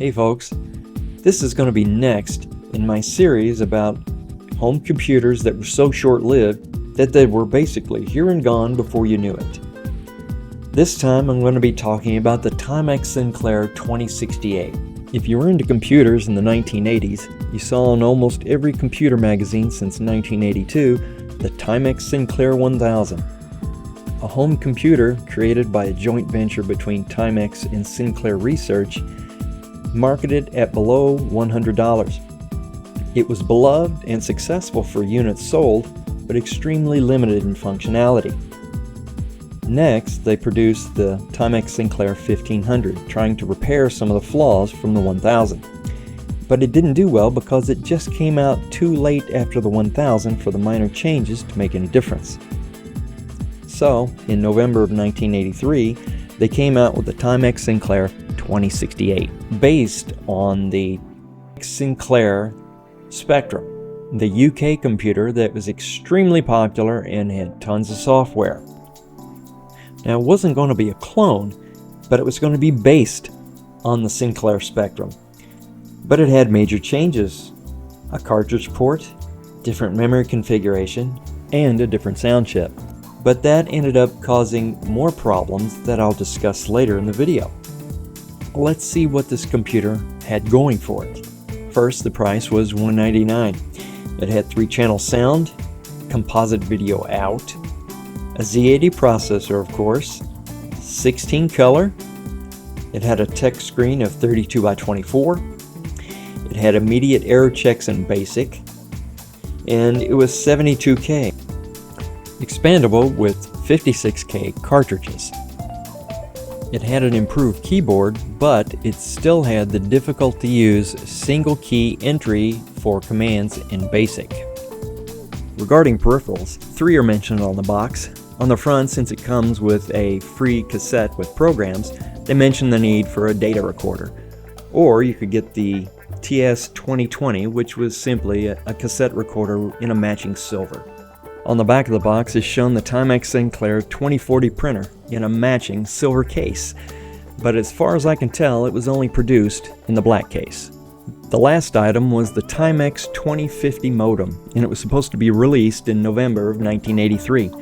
Hey folks, this is going to be next in my series about home computers that were so short-lived that they were basically here and gone before you knew it. This time I'm going to be talking about the Timex Sinclair 2068. If you were into computers in the 1980s, you saw in almost every computer magazine since 1982 the Timex Sinclair 1000. A home computer created by a joint venture between Timex and Sinclair Research, marketed at below $100. It was beloved and successful for units sold, but extremely limited in functionality. Next, they produced the Timex Sinclair 1500, trying to repair some of the flaws from the 1000. But it didn't do well because it just came out too late after the 1000 for the minor changes to make any difference. So, in November of 1983, they came out with the Timex Sinclair 2068, based on the Sinclair Spectrum, the UK computer that was extremely popular and had tons of software. Now, it wasn't going to be a clone, but it was going to be based on the Sinclair Spectrum. But it had major changes: a cartridge port, different memory configuration, and a different sound chip. But that ended up causing more problems that I'll discuss later in the video. Let's see what this computer had going for it. First, the price was $199. It had 3-channel sound, composite video out, a Z80 processor of course, 16 color, it had a text screen of 32 by 24, it had immediate error checks in BASIC, and it was 72K. Expandable with 56K cartridges. It had an improved keyboard, but it still had the difficult to use single key entry for commands in BASIC. Regarding peripherals, 3 are mentioned on the box. On the front, since it comes with a free cassette with programs, they mention the need for a data recorder. Or you could get the TS-2020, which was simply a cassette recorder in a matching silver. On the back of the box is shown the Timex Sinclair 2040 printer in a matching silver case, but as far as I can tell, it was only produced in the black case. The last item was the Timex 2050 modem, and it was supposed to be released in November of 1983,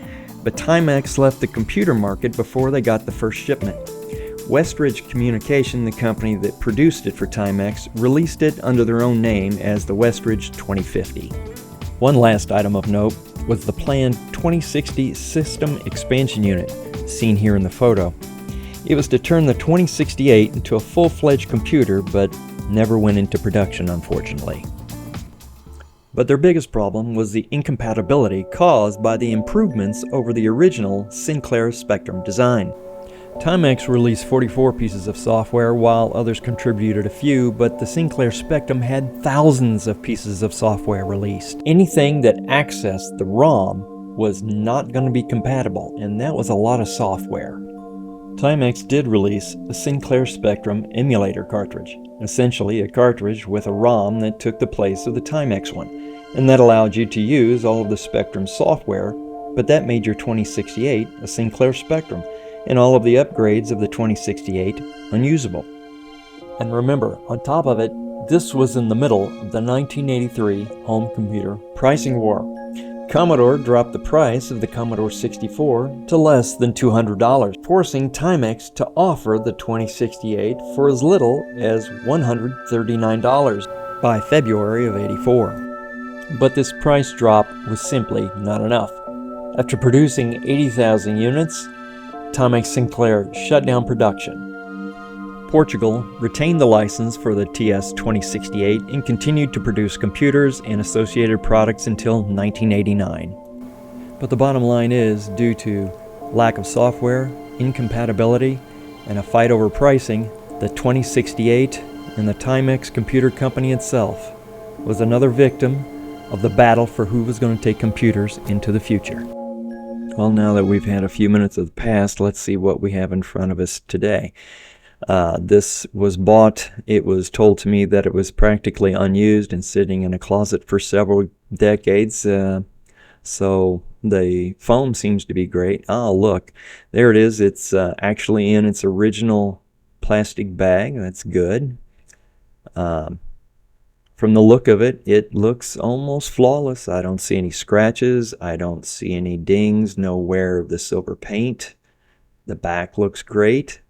but Timex left the computer market before they got the first shipment. Westridge Communication, the company that produced it for Timex, released it under their own name as the Westridge 2050. One last item of note was the planned 2060 System Expansion Unit, seen here in the photo. It was to turn the 2068 into a full-fledged computer, but never went into production, unfortunately. But their biggest problem was the incompatibility caused by the improvements over the original Sinclair Spectrum design. Timex released 44 pieces of software, while others contributed a few, but the Sinclair Spectrum had thousands of pieces of software released. Anything that accessed the ROM was not going to be compatible, and that was a lot of software. Timex did release a Sinclair Spectrum emulator cartridge, essentially a cartridge with a ROM that took the place of the Timex one, and that allowed you to use all of the Spectrum software, but that made your 2068 a Sinclair Spectrum, and all of the upgrades of the 2068 unusable. And remember, on top of it, this was in the middle of the 1983 home computer pricing war. Commodore dropped the price of the Commodore 64 to less than $200, forcing Timex to offer the 2068 for as little as $139 by February of '84. But this price drop was simply not enough. After producing 80,000 units, Timex Sinclair shut down production. Portugal retained the license for the TS-2068 and continued to produce computers and associated products until 1989. But the bottom line is, due to lack of software, incompatibility, and a fight over pricing, the 2068 and the Timex Computer Company itself was another victim of the battle for who was going to take computers into the future. Well, now that we've had a few minutes of the past, let's see what we have in front of us today. This was bought. It was told to me that it was practically unused and sitting in a closet for several decades. So the foam seems to be great. Oh, look, there it is. It's actually in its original plastic bag. That's good. From the look of it, it looks almost flawless. I don't see any scratches. I don't see any dings, no wear of the silver paint. The back looks great.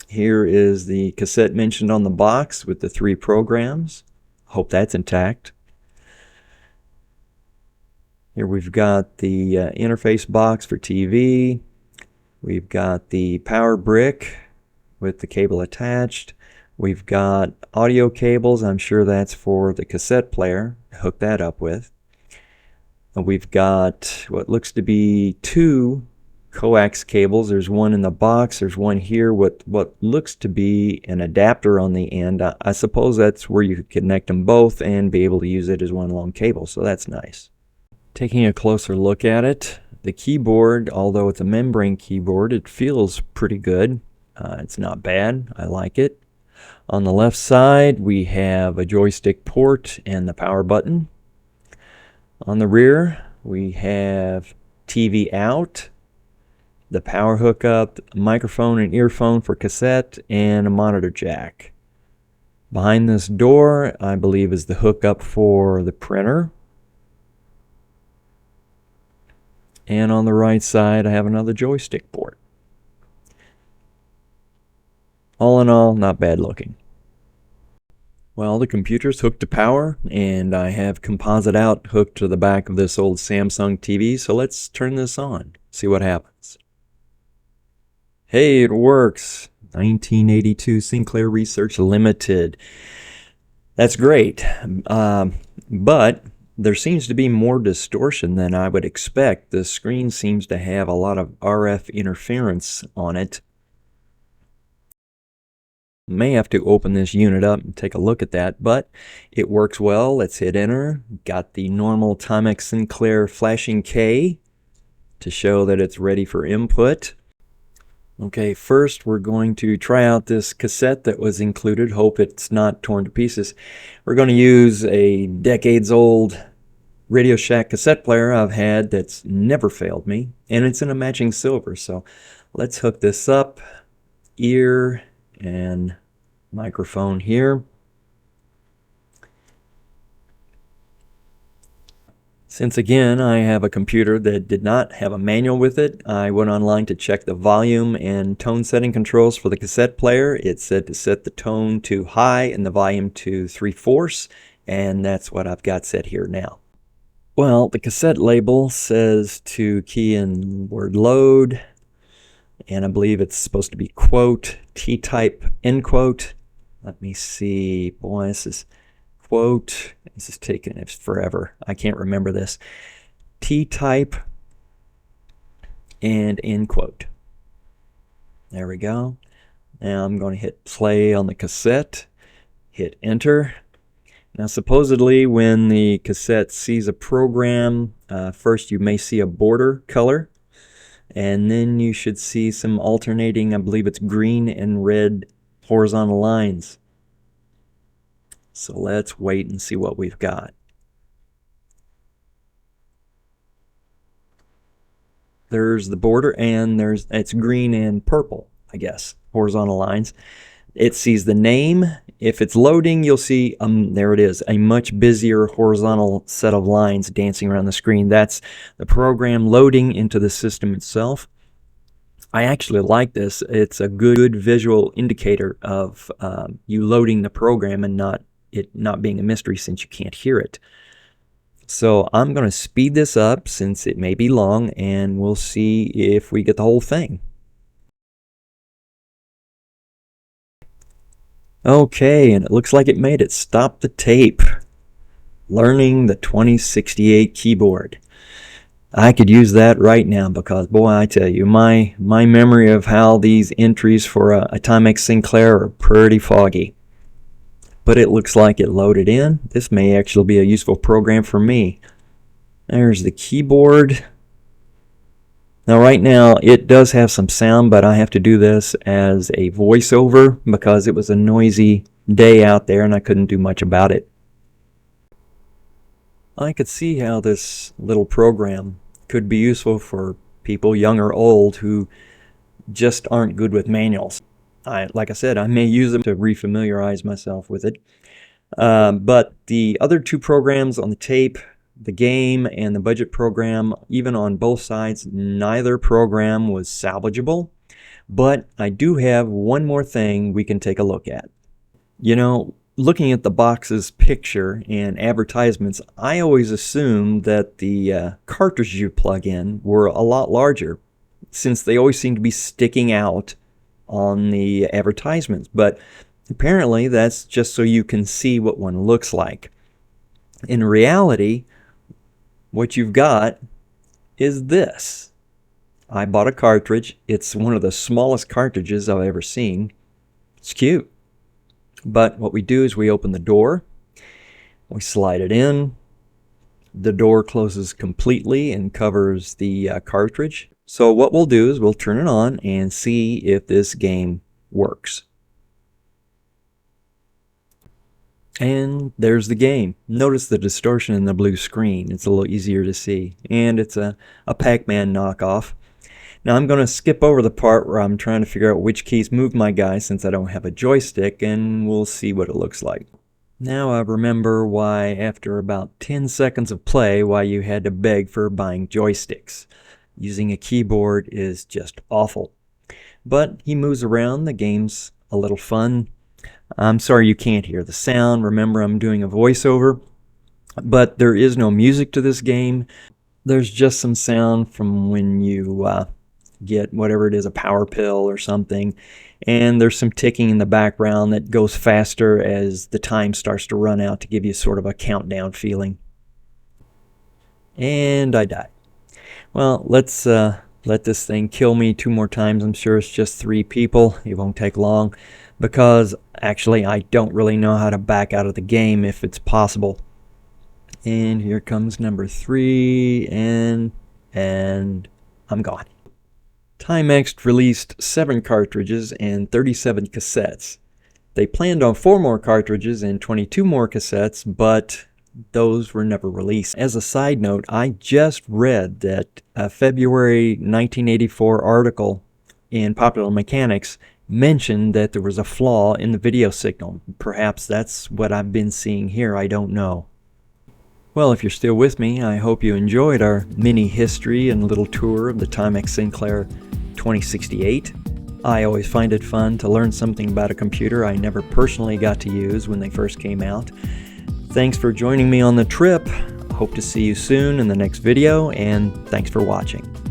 Here is the cassette mentioned on the box with the 3 programs. Hope that's intact. Here we've got the interface box for TV. We've got the power brick with the cable attached. We've got audio cables. I'm sure that's for the cassette player. Hook that up with. We've got what looks to be 2 coax cables. There's one in the box. There's one here with what looks to be an adapter on the end. I suppose that's where you could connect them both and be able to use it as one long cable, so that's nice. Taking a closer look at it, the keyboard, although it's a membrane keyboard, it feels pretty good. It's not bad. I like it. On the left side, we have a joystick port and the power button. On the rear, we have TV out, the power hookup, microphone and earphone for cassette, and a monitor jack. Behind this door, I believe, is the hookup for the printer. And on the right side, I have another joystick port. All in all, not bad looking. Well, the computer's hooked to power, and I have composite out hooked to the back of this old Samsung TV, so let's turn this on, see what happens. Hey, it works. 1982 Sinclair Research Limited. That's great, but there seems to be more distortion than I would expect. The screen seems to have a lot of RF interference on it. May have to open this unit up and take a look at that, but it works well. Let's hit enter. Got the normal Timex Sinclair flashing K to show that it's ready for input. Okay, first we're going to try out this cassette that was included. Hope it's not torn to pieces. We're going to use a decades-old Radio Shack cassette player I've had that's never failed me, and it's in a matching silver. So let's hook this up. Ear and microphone here. Since again I have a computer that did not have a manual with it, I went online to check the volume and tone setting controls for the cassette player. It said to set the tone to high and the volume to 3/4, and that's what I've got set here now. Well, the cassette label says to key in word load, and I believe it's supposed to be quote, T-type, end quote. Let me see. Boy, this is quote. This is taking forever. I can't remember this. T-type and end quote. There we go. Now I'm going to hit play on the cassette. Hit enter. Now supposedly when the cassette sees a program, first you may see a border color, and then you should see some alternating, I believe it's green and red horizontal lines. So let's wait and see what we've got. There's the border, and it's green and purple, I guess, horizontal lines. It sees the name. If it's loading, you'll see, there it is, a much busier horizontal set of lines dancing around the screen. That's the program loading into the system itself. I actually like this. It's a good visual indicator of you loading the program and it not being a mystery since you can't hear it. So I'm going to speed this up since it may be long, and we'll see if we get the whole thing. Okay, and it looks like it made it. Stop the tape. Learning the 2068 keyboard. I could use that right now because, boy, I tell you, my memory of how these entries for a Timex Sinclair are pretty foggy. But it looks like it loaded in. This may actually be a useful program for me. There's the keyboard. Now right now it does have some sound, but I have to do this as a voiceover because it was a noisy day out there and I couldn't do much about it. I could see how this little program could be useful for people, young or old, who just aren't good with manuals. like I said, I may use them to refamiliarize myself with it. But the other two programs on the tape, the game and the budget program, even on both sides, neither program was salvageable. But I do have one more thing we can take a look at. You know, looking at the box's picture and advertisements, I always assumed that the cartridges you plug in were a lot larger, since they always seem to be sticking out on the advertisements. But apparently that's just so you can see what one looks like. In reality, what you've got is this. I bought a cartridge. It's one of the smallest cartridges I've ever seen. It's cute. But what we do is we open the door, we slide it in, the door closes completely and covers the cartridge. So what we'll do is we'll turn it on and see if this game works. And there's the game. Notice the distortion in the blue screen. It's a little easier to see. And it's a Pac-Man knockoff. Now I'm going to skip over the part where I'm trying to figure out which keys move my guy since I don't have a joystick, and we'll see what it looks like. Now I remember why, after about 10 seconds of play, why you had to beg for buying joysticks. Using a keyboard is just awful. But he moves around. The game's a little fun. I'm sorry you can't hear the sound. Remember, I'm doing a voiceover. But there is no music to this game. There's just some sound from when you get whatever it is, a power pill or something. And there's some ticking in the background that goes faster as the time starts to run out to give you sort of a countdown feeling. And I died. Well, let's let this thing kill me 2 more times. I'm sure it's just 3 people. It won't take long, because actually I don't really know how to back out of the game if it's possible. And here comes number 3, and I'm gone. Timex released 7 cartridges and 37 cassettes. They planned on 4 more cartridges and 22 more cassettes, but those were never released. As a side note, I just read that a February 1984 article in Popular Mechanics mentioned that there was a flaw in the video signal. Perhaps that's what I've been seeing here, I don't know. Well, if you're still with me, I hope you enjoyed our mini history and little tour of the Timex Sinclair 2068. I always find it fun to learn something about a computer I never personally got to use when they first came out. Thanks for joining me on the trip. Hope to see you soon in the next video, and thanks for watching.